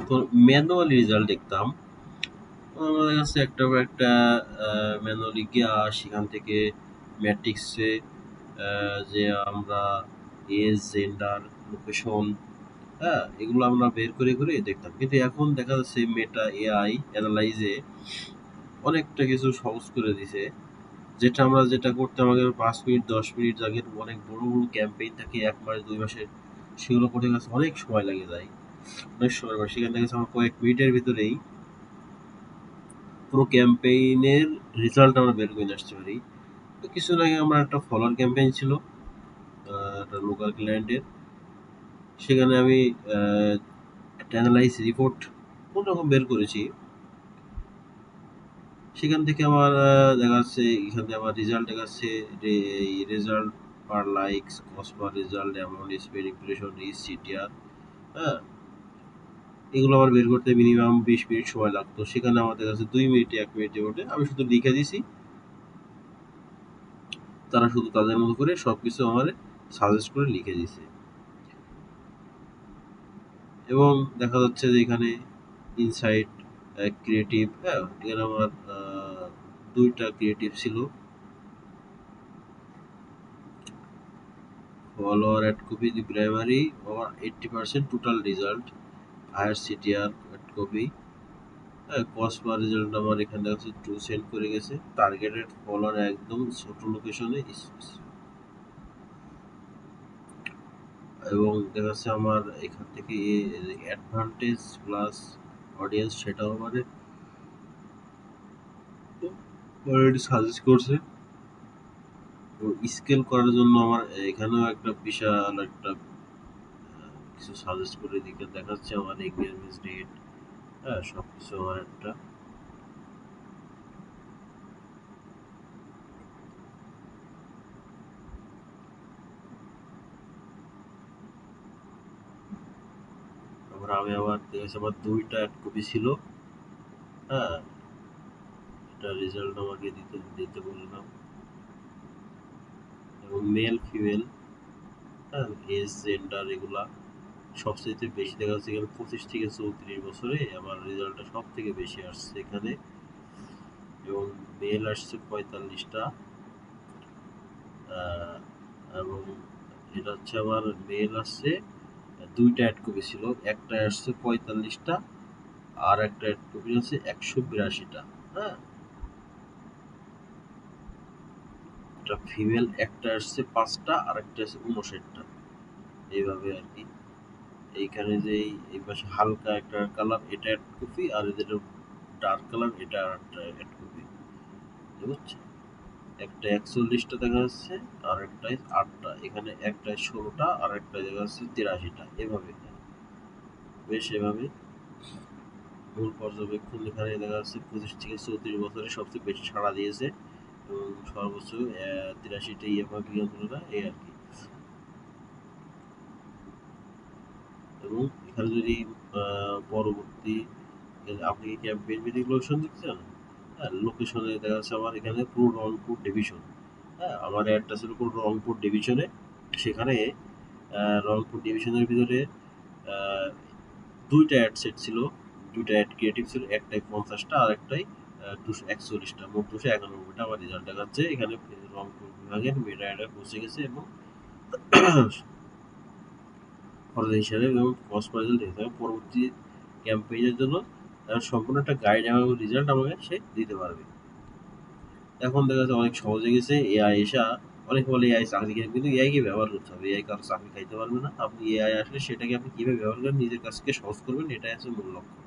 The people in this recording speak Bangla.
তো ম্যানুয়ালি রেজাল্ট দেখতাম। আমাদের কাছে একটা একটা ম্যানুয়ালি গিয়া সেখান থেকে ম্যাট্রিক্সে যে আমরা এজ, জেন্ডার, লোকেশন, হ্যাঁ, এগুলো আমরা বের করে করে দেখতাম। কিন্তু এখন দেখা যাচ্ছে মেটা এআই অ্যানালাইজে অনেকটা কিছু সহজ করে দিছে। যেটা করতে আমাদের 5 মিনিট 10 মিনিট আগে অনেক বড় বড় ক্যাম্পেইন থাকে 1 মাস 2 মাসের, সেগুলো করতে গেছে অনেক সময় লেগে যায়। অনেক সময় সেখান থেকে আমরা কয়েক মিনিটের ভিতরেই পুরো ক্যাম্পেইনের রেজাল্ট আমরা বের করে নিয়ে আসতে পারি। তো কিছুদিন আগে আমার একটা ফলোয়ার ক্যাম্পেইন ছিল, একটা লোকাল ক্লায়েন্টের। সেখানে আমি একটা অ্যানালাইস রিপোর্ট কোনোরকম বের করেছি। সেখান থেকে আমার দেখা যাচ্ছে এখান থেকে আমার রেজাল্ট দেখাচ্ছে, এই result per likes, cost per result, amount, spend, impression, reach, CTR, হ্যাঁ, এগুলো আমার বের করতে মিনিমাম 20 মিনিট সময় লাগতো। সেখানে আমাদের কাছে 2 মিনিটে 1 মিনিটে ওঠে। আমি শুধু লিখে দিছি, তারা শুধু তাদের মতো করে সবকিছু আমার সাজেস্ট করে লিখে দিছে। এবং দেখা যাচ্ছে যে এখানে ইনসাইট, ক্রিয়েটিভ, হ্যাঁ, এখানে আমার 2টা ক্রিয়েটিভ ছিল। Follower at copy the primary or 80% total result, higher CTR at copy, cost per result আমার এখানে দেখা যাচ্ছে 2 সেন্ড করে গেছে। টার্গেটেড ফলোয়ার একদম ছোট লোকেশনে, এবং দেখা যাচ্ছে আমার এখান থেকে অ্যাডভান্টেজ প্লাস অডিয়েন্স সেটাও মানে অলরেডি সাজেস্ট করছে। তো স্কেল করার জন্য আমার এখানেও একটা বিশাল একটা কিছু সাজেস্ট করে দিকে দেখাচ্ছে আমার এঙ্গেজমেন্ট রেট, হ্যাঁ, সবকিছু আমার একটা। তারপর আমি আবার দেখেছি আমার 2টা অ্যাড কপি ছিল, হ্যাঁ, এটা রেজাল্ট আমাকে দিতে দিতে বললাম। এবং মেল ফিমেল, হ্যাঁ, এজ, জেন্ডার, এগুলা সবচেয়ে বেশি দেখা যাচ্ছে এখানে 25 থেকে 34 বছরে আমার রেজাল্টটা সব থেকে বেশি আসছে এখানে। এবং মেল আসছে 45টা, এবং এটা হচ্ছে আমার মেল আসছে 2টা অ্যাড কপি ছিল, একটা আসছে 45টা, আর একটা অ্যাড কপি আছে 182টা, হ্যাঁ। এটা ফিমেল একটা আসছে 5টা, আর একটা আছে 59টা, এইভাবে আর কি। এইখানে যে এই পাশে হালকা একটা কালার, এটা অ্যাড কপি, আর এদের ডার্ক কালার, এটা একটা অ্যাড কপি, বুঝছে। একটা 41টা দেখা যাচ্ছে, আর একটা 8টা, এখানে একটা 16টা, আর একটা দেখা যাচ্ছে 83টা, এভাবে বেশ এভাবে মূল পর্যবেক্ষণ এখানে দেখা যাচ্ছে 25 থেকে 34 বছরে সবচেয়ে বেশি সাড়া দিয়েছে, এবং সর্বোচ্চ 83টা ইএমআই বিজ্ঞান তুলনা, এই আর কি। এবং এখানে যদি পরবর্তী আপনি কি ক্যাম্পেইন ভিত্তিক লোকেশন দিতে চান, হ্যাঁ, লোকেশনে দেখা যাচ্ছে আমার এখানে পুরো রংপুর ডিভিশন, হ্যাঁ, আমার অ্যাডটা ছিল পুরো রংপুর ডিভিশনে। সেখানে রংপুর ডিভিশনের ভিতরে আহ, 2টা অ্যাড সেট ছিল, 2টা অ্যাড ক্রিয়েটিভ ছিল, একটাই 50টা, আর একটাই 241টা, মোট 291টা আমার রেজাল্ট দেখাচ্ছে। এখানে রংপুর বিভাগের মেটা অ্যাডে পৌঁছে গেছে, এবং খরচ হিসাবে এবং কস্ট পার রেজাল্ট দেখতে হবে। পরবর্তী ক্যাম্পেইনের জন্য সম্পূর্ণ একটা গাইড এবং রেজাল্ট আমাকে সে দিতে পারবে। এখন দেখা যাচ্ছে অনেক সহজ হয়ে গেছে এআই এসা। অনেকে বলে এআই চাকরি খায়, কিন্তু এআই কে ব্যবহার করতে হবে, এআই কারো চাকরি খাইতে পারবে না। আপনি এআই আসলে সেটাকে আপনি কিভাবে ব্যবহার করেন, নিজের কাজকে সহজ করবেন, এটাই আছে মূল লক্ষ্য।